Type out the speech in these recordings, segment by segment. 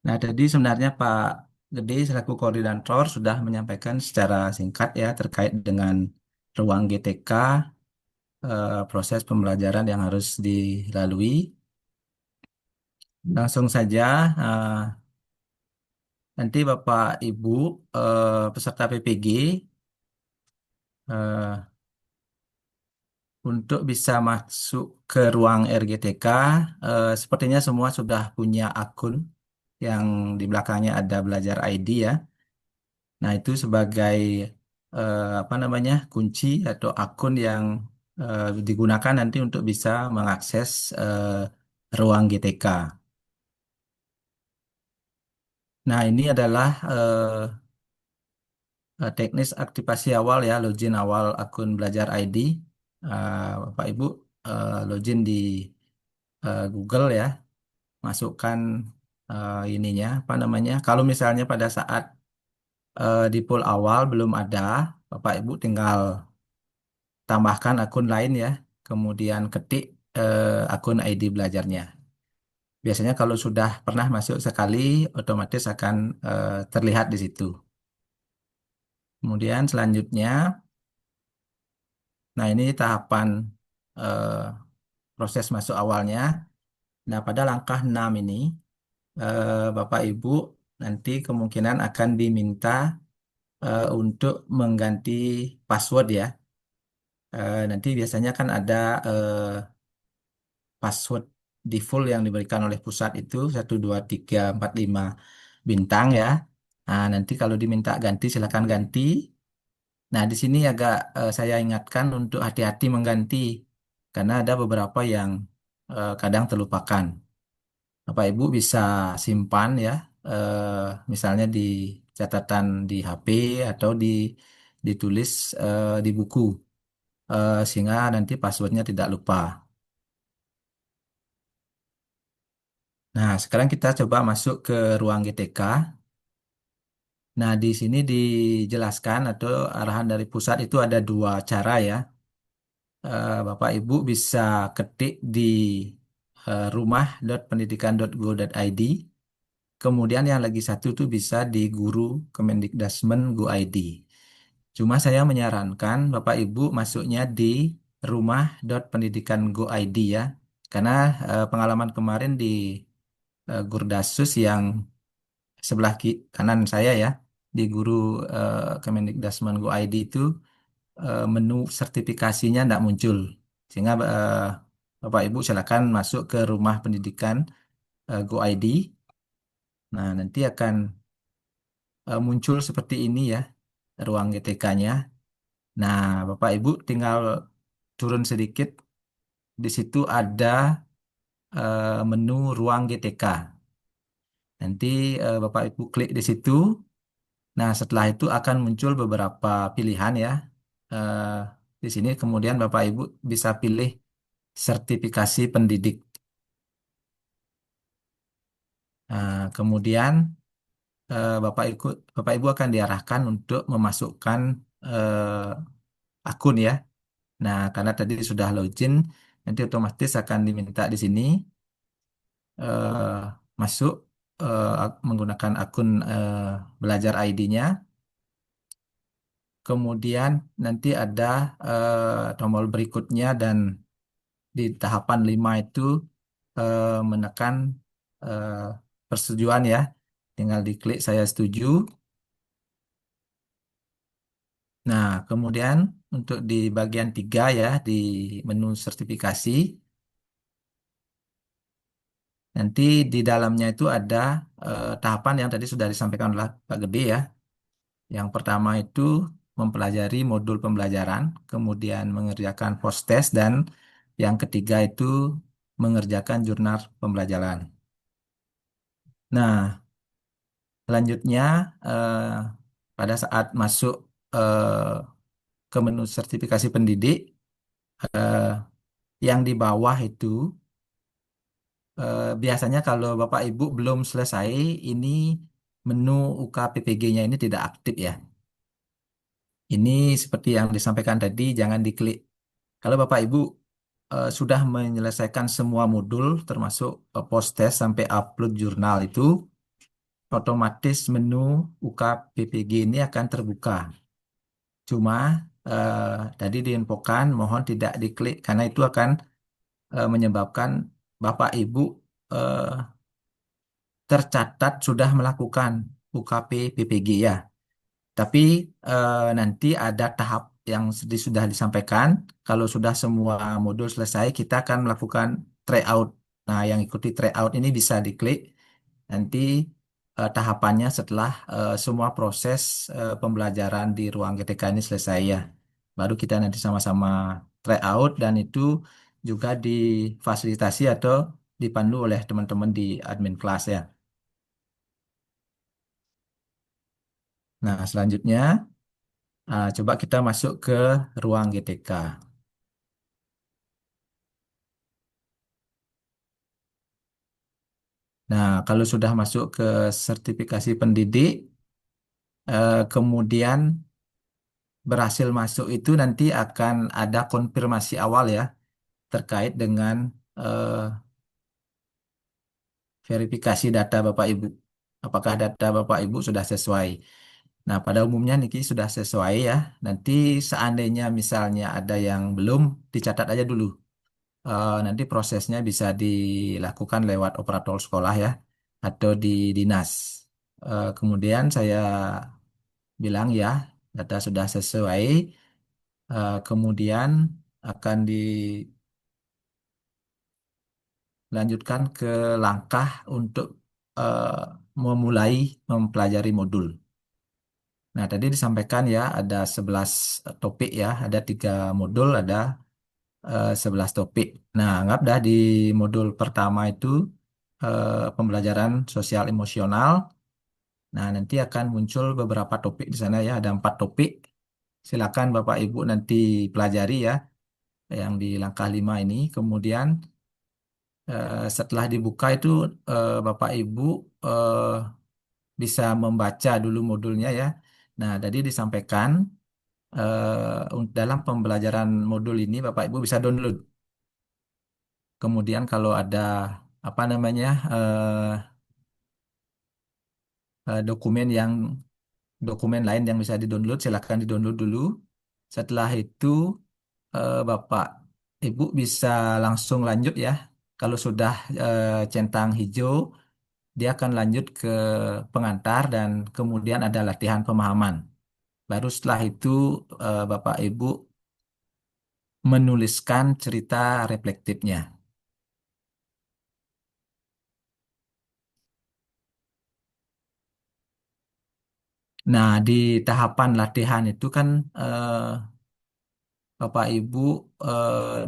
Nah, tadi sebenarnya Pak Gede selaku koordinator sudah menyampaikan secara singkat ya terkait dengan ruang GTK, proses pembelajaran yang harus dilalui. Langsung saja, nanti Bapak Ibu peserta PPG eh, untuk bisa masuk ke ruang RGTK, sepertinya semua sudah punya akun yang di belakangnya ada Belajar ID ya. Nah, itu sebagai apa namanya kunci atau akun yang digunakan nanti untuk bisa mengakses ruang GTK. Nah, ini adalah teknis aktivasi awal ya, login awal akun Belajar ID. Bapak Ibu login di Google ya, masukkan ininya apa namanya. Kalau misalnya pada saat di pool awal belum ada, Bapak Ibu tinggal tambahkan akun lain ya, kemudian ketik akun ID belajarnya. Biasanya kalau sudah pernah masuk sekali, otomatis akan terlihat di situ. Kemudian selanjutnya, nah ini tahapan eh, proses masuk awalnya. Nah, pada langkah 6 ini, Bapak Ibu nanti kemungkinan akan diminta untuk mengganti password ya. Nanti biasanya kan ada password default yang diberikan oleh pusat itu 12345 bintang ya. Nah, nanti kalau diminta ganti silakan ganti. Nah, di sini agak saya ingatkan untuk hati-hati mengganti karena ada beberapa yang kadang terlupakan. Bapak Ibu bisa simpan ya, misalnya di catatan di HP atau ditulis di buku sehingga nanti passwordnya tidak lupa. Nah, sekarang kita coba masuk ke ruang GTK. Nah, di sini dijelaskan atau arahan dari pusat itu ada dua cara ya. Bapak Ibu bisa ketik di rumah.pendidikan.go.id. Kemudian yang lagi satu tuh bisa di guru Kemendikbudrismen Go ID. Cuma saya menyarankan Bapak Ibu masuknya di rumah.pendidikan Go ID ya. Karena pengalaman kemarin di Gurdasus yang sebelah kanan saya ya, di guru Kemendikbudrismen Go ID itu menu sertifikasinya tidak muncul. Sehingga Bapak Ibu silakan masuk ke rumah pendidikan Go ID. Nah, nanti akan muncul seperti ini ya ruang GTK-nya. Nah, Bapak Ibu tinggal turun sedikit. Di situ ada menu ruang GTK. Nanti Bapak Ibu klik di situ. Nah, setelah itu akan muncul beberapa pilihan ya. Eh, di sini kemudian Bapak Ibu bisa pilih sertifikasi pendidik. Nah, kemudian Bapak Ibu akan diarahkan untuk memasukkan akun ya. Nah, karena tadi sudah login, nanti otomatis akan diminta di sini eh, masuk menggunakan akun belajar ID-nya. Kemudian nanti ada tombol berikutnya dan di tahapan 5 itu menekan eh, persetujuan ya. Tinggal diklik saya setuju. Nah, kemudian untuk di bagian 3 ya, di menu sertifikasi, nanti di dalamnya itu ada tahapan yang tadi sudah disampaikan oleh Pak Gede ya. Yang pertama itu mempelajari modul pembelajaran, kemudian mengerjakan post test, dan yang ketiga itu mengerjakan jurnal pembelajaran. Nah, selanjutnya eh, pada saat masuk ke menu sertifikasi pendidik, eh, yang di bawah itu biasanya kalau Bapak Ibu belum selesai, ini menu UKPPG-nya ini tidak aktif ya. Ini seperti yang disampaikan tadi, jangan diklik. Kalau Bapak Ibu sudah menyelesaikan semua modul, termasuk post test sampai upload jurnal itu, otomatis menu UKPPG ini akan terbuka. Cuma tadi diinfokan mohon tidak diklik karena itu akan menyebabkan Bapak Ibu eh, tercatat sudah melakukan UKP PPG ya. Tapi nanti ada tahap yang sudah disampaikan. Kalau sudah semua modul selesai, kita akan melakukan tryout. Nah, yang ikuti tryout ini bisa diklik. Nanti tahapannya setelah semua proses pembelajaran di ruang GTK ini selesai ya. Baru kita nanti sama-sama tryout dan itu juga difasilitasi atau dipandu oleh teman-teman di admin kelas ya. Nah, selanjutnya coba kita masuk ke ruang GTK. Nah, kalau sudah masuk ke sertifikasi pendidik, kemudian berhasil masuk itu nanti akan ada konfirmasi awal ya terkait dengan eh, verifikasi data Bapak Ibu. Apakah data Bapak Ibu sudah sesuai? Nah, pada umumnya Niki sudah sesuai ya. Nanti seandainya misalnya ada yang belum, dicatat aja dulu. Nanti prosesnya bisa dilakukan lewat operator sekolah ya, atau di dinas. Kemudian saya bilang ya, data sudah sesuai. Kemudian akan dilanjutkan ke langkah untuk eh, memulai mempelajari modul. Nah, tadi disampaikan ya, ada 11 topik ya, ada 3 modul, ada 11 topik. Nah, anggap dah di modul pertama itu pembelajaran sosial emosional. Nah, nanti akan muncul beberapa topik di sana ya, ada 4 topik. Silakan Bapak Ibu nanti pelajari ya, yang di langkah 5 ini. Kemudian setelah dibuka itu Bapak Ibu eh, bisa membaca dulu modulnya ya. Nah, tadi disampaikan dalam pembelajaran modul ini Bapak Ibu bisa download. Kemudian kalau ada apa namanya dokumen dokumen lain yang bisa didownload, silakan didownload dulu. Setelah itu Bapak Ibu bisa langsung lanjut ya. Kalau sudah centang hijau, dia akan lanjut ke pengantar dan kemudian ada latihan pemahaman. Baru setelah itu Bapak Ibu menuliskan cerita reflektifnya. Nah, di tahapan latihan itu kan Bapak Ibu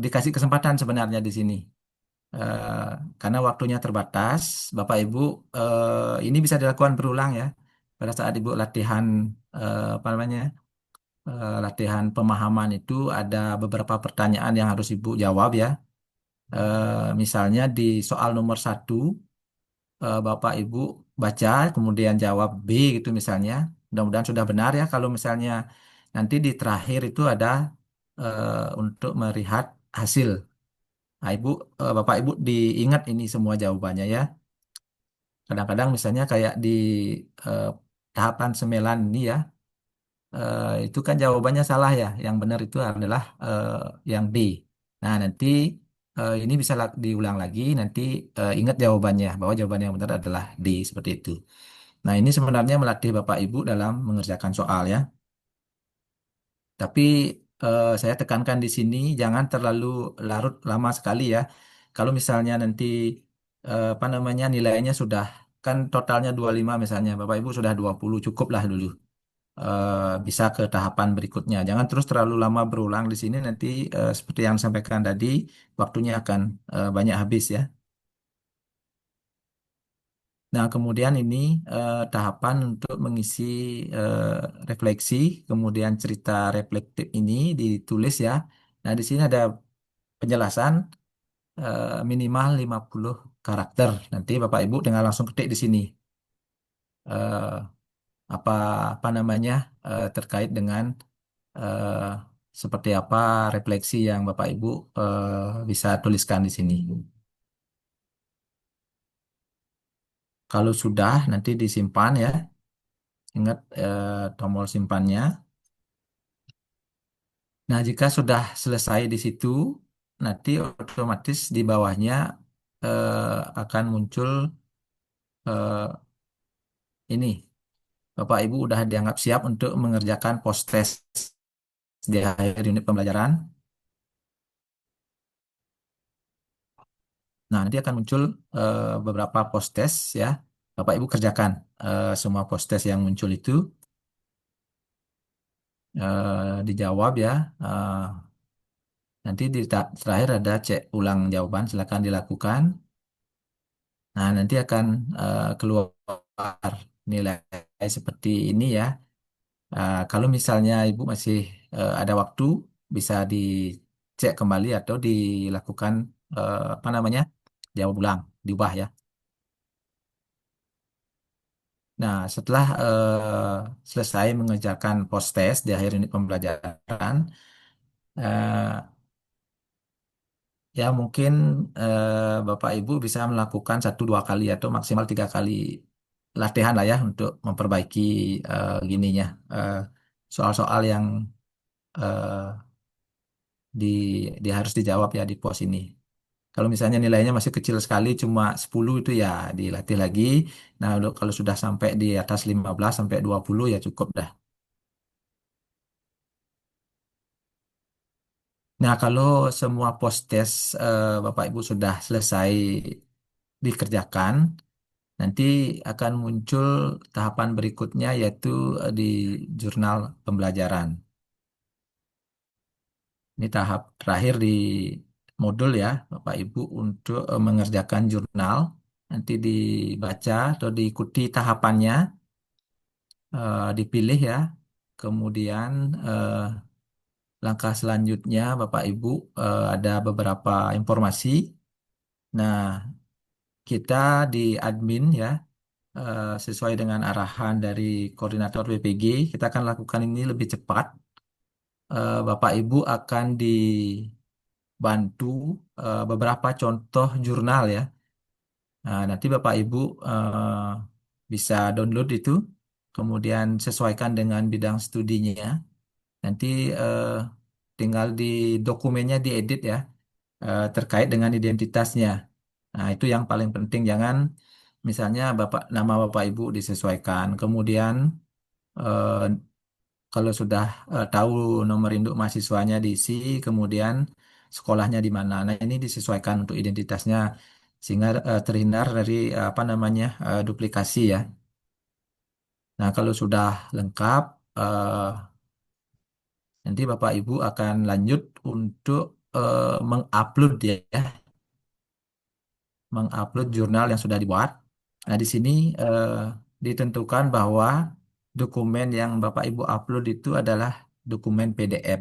dikasih kesempatan sebenarnya di sini. Eh, karena waktunya terbatas, Bapak Ibu ini bisa dilakukan berulang ya. Pada saat Ibu latihan apa namanya? Latihan pemahaman itu ada beberapa pertanyaan yang harus Ibu jawab ya. Misalnya di soal nomor 1, Bapak Ibu baca, kemudian jawab B gitu misalnya. Mudah-mudahan sudah benar ya. Kalau misalnya nanti di terakhir itu ada untuk melihat hasil. Nah, Bapak Ibu diingat ini semua jawabannya ya. Kadang-kadang misalnya kayak di eh, tahapan 9 ini ya, itu kan jawabannya salah ya. Yang benar itu adalah yang B. Nah, nanti ini bisa diulang lagi, nanti ingat jawabannya, bahwa jawaban yang benar adalah D, seperti itu. Nah, ini sebenarnya melatih Bapak Ibu dalam mengerjakan soal ya. Tapi saya tekankan di sini, jangan terlalu larut lama sekali ya. Kalau misalnya nanti apa namanya nilainya sudah kan totalnya 25 misalnya, Bapak Ibu sudah 20 cukuplah dulu. Bisa ke tahapan berikutnya. Jangan terus terlalu lama berulang di sini nanti seperti yang disampaikan tadi waktunya akan banyak habis ya. Nah, kemudian ini tahapan untuk mengisi eh, refleksi, kemudian cerita reflektif ini ditulis ya. Nah, di sini ada penjelasan minimal 50 karakter. Nanti Bapak Ibu tinggal langsung ketik di sini. eh, apa apa namanya terkait dengan eh, seperti apa refleksi yang Bapak Ibu bisa tuliskan di sini. Kalau sudah nanti disimpan ya, ingat tombol simpannya. Nah, jika sudah selesai di situ, nanti otomatis di bawahnya akan muncul ini. Bapak Ibu udah dianggap siap untuk mengerjakan post-test di akhir unit pembelajaran. Nah, nanti akan muncul beberapa post-test ya. Bapak Ibu kerjakan semua post-test yang muncul itu, dijawab ya. Nanti di terakhir ada cek ulang jawaban, silakan dilakukan. Nah, nanti akan keluar nilai seperti ini ya. Kalau misalnya Ibu masih ada waktu, bisa dicek kembali atau dilakukan apa namanya, jawab ulang, diubah ya. Nah, setelah selesai mengerjakan post test di akhir unit pembelajaran, eh, ya mungkin Bapak Ibu bisa melakukan satu dua kali atau maksimal tiga kali latihan lah ya untuk memperbaiki gininya eh, soal-soal yang eh, di, harus dijawab ya di pos ini. Kalau misalnya nilainya masih kecil sekali, cuma 10 itu ya dilatih lagi. Nah, kalau sudah sampai di atas 15 sampai 20 ya cukup dah. Nah, kalau semua post test Bapak Ibu sudah selesai dikerjakan, nanti akan muncul tahapan berikutnya yaitu di jurnal pembelajaran. Ini tahap terakhir di modul ya, Bapak Ibu untuk mengerjakan jurnal. Nanti dibaca atau diikuti tahapannya, dipilih ya. Kemudian langkah selanjutnya Bapak Ibu ada beberapa informasi. Nah, kita di admin ya, sesuai dengan arahan dari koordinator BPG, kita akan lakukan ini lebih cepat. Bapak Ibu akan dibantu beberapa contoh jurnal ya. Nah, nanti Bapak Ibu bisa download itu, kemudian sesuaikan dengan bidang studinya. Nanti eh, tinggal di dokumennya diedit ya, terkait dengan identitasnya. Nah, itu yang paling penting. Jangan misalnya nama Bapak Ibu disesuaikan. Kemudian eh, kalau sudah tahu nomor induk mahasiswanya diisi, kemudian sekolahnya di mana. Nah, ini disesuaikan untuk identitasnya sehingga terhindar dari apa namanya duplikasi ya. Nah, kalau sudah lengkap, nanti Bapak Ibu akan lanjut untuk mengupload ya, mengupload jurnal yang sudah dibuat. Nah, di sini ditentukan bahwa dokumen yang Bapak Ibu upload itu adalah dokumen PDF.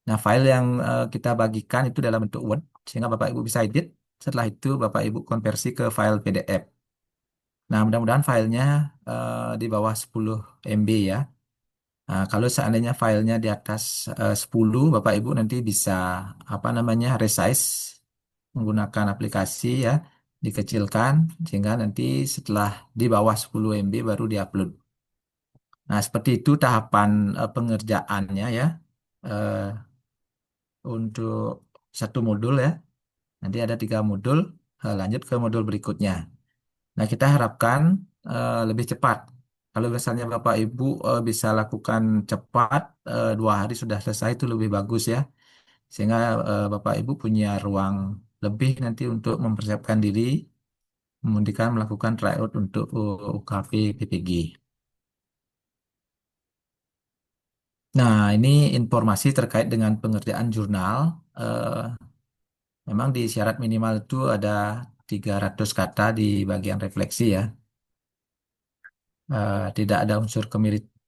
Nah, file yang kita bagikan itu dalam bentuk Word, sehingga Bapak Ibu bisa edit. Setelah itu Bapak Ibu konversi ke file PDF. Nah, mudah-mudahan filenya di bawah 10 MB ya. Nah, kalau seandainya filenya di atas 10, Bapak Ibu nanti bisa apa namanya resize menggunakan aplikasi ya, dikecilkan sehingga nanti setelah di bawah 10 MB baru diupload. Nah, seperti itu tahapan pengerjaannya ya eh, untuk satu modul ya. Nanti ada 3 modul, lanjut ke modul berikutnya. Nah, kita harapkan lebih cepat. Kalau misalnya Bapak Ibu bisa lakukan cepat, 2 hari sudah selesai itu lebih bagus ya. Sehingga Bapak Ibu punya ruang lebih nanti untuk mempersiapkan diri, kemudian melakukan tryout untuk UKP PPG. Nah, ini informasi terkait dengan pengerjaan jurnal. Eh, Memang di syarat minimal itu ada 300 kata di bagian refleksi ya. Tidak ada unsur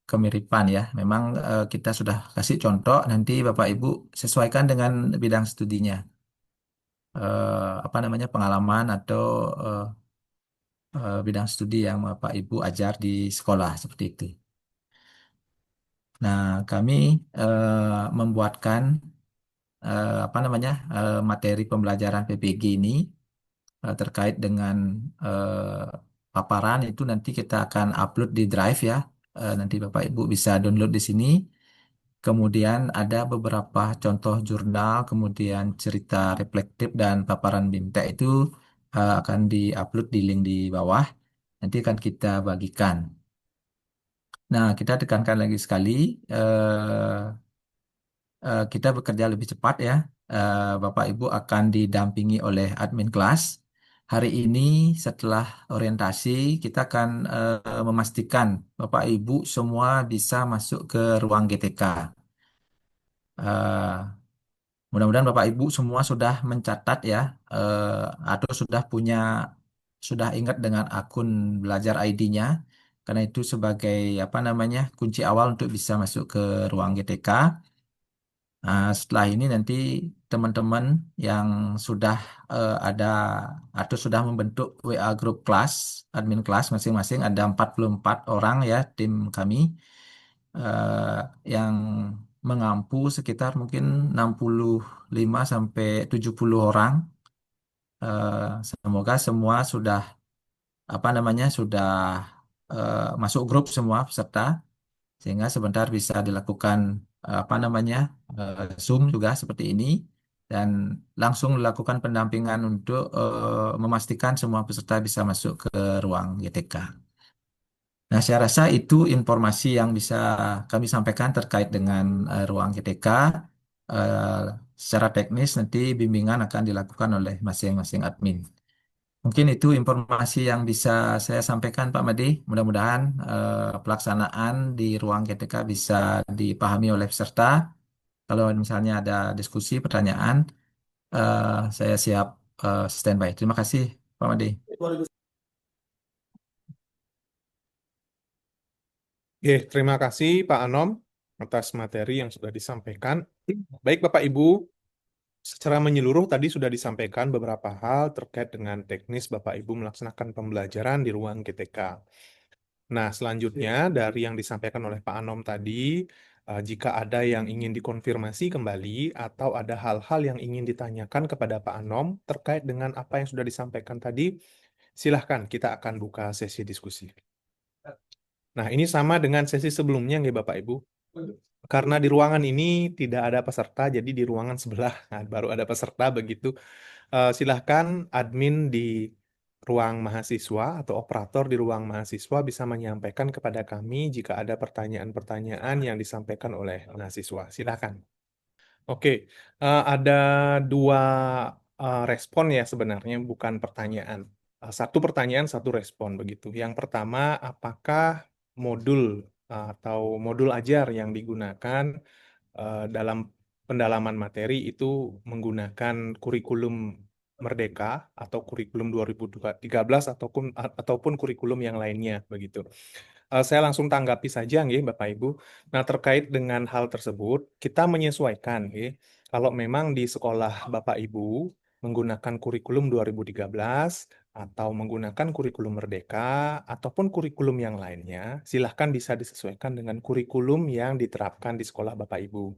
kemiripan ya. Memang kita sudah kasih contoh, nanti Bapak Ibu sesuaikan dengan bidang studinya. Apa namanya pengalaman atau eh, bidang studi yang Bapak Ibu ajar di sekolah seperti itu. Nah, kami membuatkan apa namanya materi pembelajaran PPG ini terkait dengan paparan itu nanti kita akan upload di Drive ya. Nanti Bapak Ibu bisa download di sini. Kemudian ada beberapa contoh jurnal, kemudian cerita reflektif dan paparan BIMTEK itu akan di-upload di link di bawah. Nanti akan kita bagikan. Nah, kita tekankan lagi sekali, kita bekerja lebih cepat ya. Bapak Ibu akan didampingi oleh admin kelas. Hari ini setelah orientasi, kita akan memastikan Bapak Ibu semua bisa masuk ke ruang GTK. Mudah-mudahan Bapak Ibu semua sudah mencatat ya, atau sudah ingat dengan akun belajar ID-nya, karena itu sebagai apa namanya kunci awal untuk bisa masuk ke ruang GTK. Setelah ini nanti teman-teman yang sudah ada atau sudah membentuk WA grup kelas, admin kelas masing-masing ada 44 orang ya tim kami eh, yang mengampu sekitar mungkin 65 sampai 70 orang. Semoga semua sudah apa namanya sudah masuk grup semua peserta sehingga sebentar bisa dilakukan apa namanya Zoom juga seperti ini dan langsung dilakukan pendampingan untuk memastikan semua peserta bisa masuk ke ruang GTK. Nah, saya rasa itu informasi yang bisa kami sampaikan terkait dengan ruang GTK. Eh, Secara teknis nanti bimbingan akan dilakukan oleh masing-masing admin. Mungkin itu informasi yang bisa saya sampaikan, Pak Made. Mudah-mudahan pelaksanaan di ruang GTK bisa dipahami oleh peserta. Kalau misalnya ada diskusi, pertanyaan, saya siap standby. Terima kasih, Pak Made. Oke, terima kasih Pak Anom atas materi yang sudah disampaikan. Baik Bapak Ibu, secara menyeluruh tadi sudah disampaikan beberapa hal terkait dengan teknis Bapak Ibu melaksanakan pembelajaran di ruang GTK. Nah, selanjutnya dari yang disampaikan oleh Pak Anom tadi, jika ada yang ingin dikonfirmasi kembali atau ada hal-hal yang ingin ditanyakan kepada Pak Anom terkait dengan apa yang sudah disampaikan tadi, silahkan kita akan buka sesi diskusi. Nah, ini sama dengan sesi sebelumnya nggih Bapak Ibu. Karena di ruangan ini tidak ada peserta, jadi di ruangan sebelah baru ada peserta begitu. Silahkan admin di ruang mahasiswa atau operator di ruang mahasiswa bisa menyampaikan kepada kami jika ada pertanyaan-pertanyaan yang disampaikan oleh mahasiswa. Silahkan. Oke, ada dua respon ya sebenarnya, bukan pertanyaan. Satu pertanyaan, satu respon begitu. Yang pertama, apakah modul atau modul ajar yang digunakan dalam pendalaman materi itu menggunakan kurikulum Merdeka atau kurikulum 2013 ataupun kurikulum yang lainnya begitu. Saya langsung tanggapi saja nggih Bapak Ibu. Nah, terkait dengan hal tersebut, kita menyesuaikan nggih. Kalau memang di sekolah Bapak Ibu menggunakan kurikulum 2013 atau menggunakan kurikulum Merdeka ataupun kurikulum yang lainnya, silahkan bisa disesuaikan dengan kurikulum yang diterapkan di sekolah Bapak Ibu.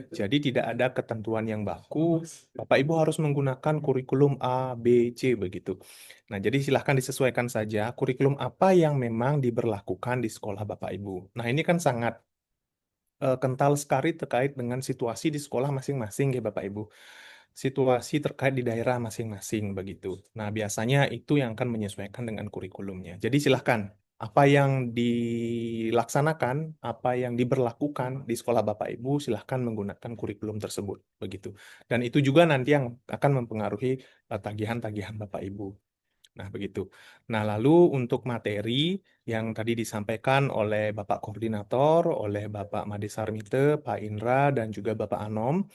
Jadi tidak ada ketentuan yang baku, Bapak Ibu harus menggunakan kurikulum A, B, C begitu. Nah, jadi silahkan disesuaikan saja kurikulum apa yang memang diberlakukan di sekolah Bapak Ibu. Nah, ini kan sangat kental sekali terkait dengan situasi di sekolah masing-masing ya Bapak Ibu. Situasi terkait di daerah masing-masing begitu. Nah, biasanya itu yang akan menyesuaikan dengan kurikulumnya. Jadi silahkan apa yang dilaksanakan, apa yang diberlakukan di sekolah Bapak Ibu, silahkan menggunakan kurikulum tersebut begitu. Dan itu juga nanti yang akan mempengaruhi tagihan-tagihan Bapak Ibu. Nah, begitu. Nah, lalu untuk materi yang tadi disampaikan oleh Bapak Koordinator, oleh Bapak Made Sarmite, Pak Indra, dan juga Bapak Anom,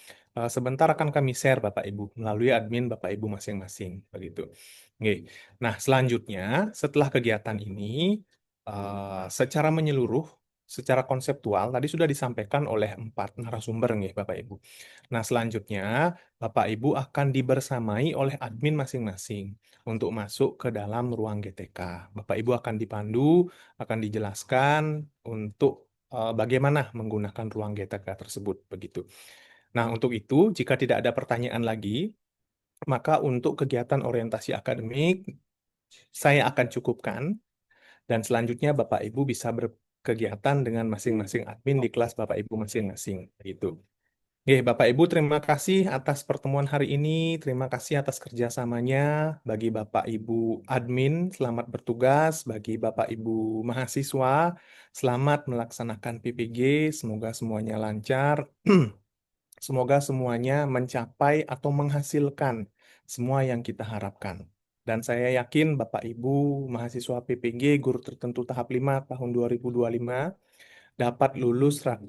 sebentar akan kami share Bapak Ibu melalui admin Bapak Ibu masing-masing. Begitu. Oke. Nah, selanjutnya setelah kegiatan ini, secara menyeluruh, secara konseptual, tadi sudah disampaikan oleh 4 narasumber nih Bapak Ibu. Nah, selanjutnya Bapak Ibu akan dibersamai oleh admin masing-masing untuk masuk ke dalam ruang GTK. Bapak Ibu akan dipandu, akan dijelaskan untuk bagaimana menggunakan ruang GTK tersebut begitu. Nah, untuk itu jika tidak ada pertanyaan lagi, maka untuk kegiatan orientasi akademik saya akan cukupkan. Dan selanjutnya Bapak Ibu bisa berkegiatan dengan masing-masing admin di kelas Bapak Ibu masing-masing. Gitu. Oke, Bapak Ibu, terima kasih atas pertemuan hari ini. Terima kasih atas kerjasamanya. Bagi Bapak Ibu admin, selamat bertugas. Bagi Bapak Ibu mahasiswa, selamat melaksanakan PPG. Semoga semuanya lancar. Semoga semuanya mencapai atau menghasilkan semua yang kita harapkan. Dan saya yakin Bapak Ibu mahasiswa PPG Guru Tertentu Tahap 5 tahun 2025 dapat lulus 100%.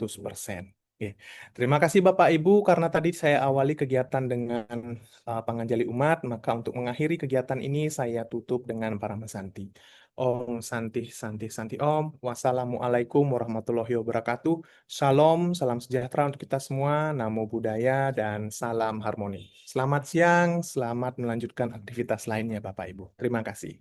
Oke. Terima kasih Bapak Ibu karena tadi saya awali kegiatan dengan panganjali umat, maka untuk mengakhiri kegiatan ini saya tutup dengan Paramasanti. Om Santi Santi Santi Om. Wassalamualaikum warahmatullahi wabarakatuh. Shalom, salam sejahtera untuk kita semua. Namo Buddhaya dan salam harmoni. Selamat siang, selamat melanjutkan aktivitas lainnya Bapak Ibu. Terima kasih.